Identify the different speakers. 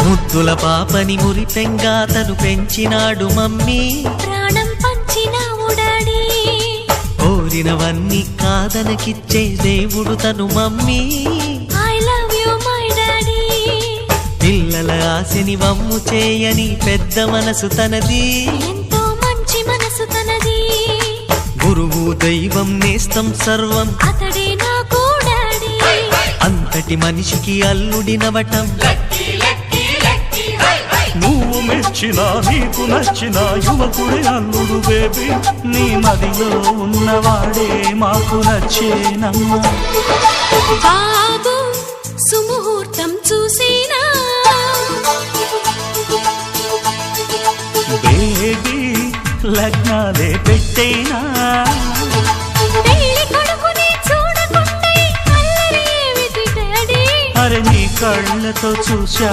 Speaker 1: ముద్దుల పాపని మురిపెంగా తను పెంచినాడు మమ్మీ,
Speaker 2: ప్రాణం పంచినావు డాడీ.
Speaker 1: కోరినవన్నీ కాదనకిచ్చే దేవుడు తను mummy.
Speaker 2: I love you my daddy.
Speaker 1: పిల్లల ఆశని వమ్ము చేయని పెద్ద మనసు తనది,
Speaker 2: ఎంతో మంచి మనసు తనది.
Speaker 1: గురువు దైవం నేస్తం సర్వం
Speaker 2: అతడే నాకు డాడీ.
Speaker 1: అంతటి మనిషికి అల్లుడినవటం.
Speaker 3: నువ్వు మెచ్చిన నీకు నచ్చిన యువకుడే అల్లుడు బేబీ, నీ మదిలో ఉన్నవాడే మాకు నచ్చేనమ్మా.
Speaker 2: బాబు సుముహూర్తం చూసినా,
Speaker 3: బేబీ లగ్నాలే పెట్టేనా.
Speaker 2: పెళ్లి కొడుకుని చూడకుంటే అల్లరి ఏమిటి డాడీ.
Speaker 3: అరే నీ కళ్ళతో చూశా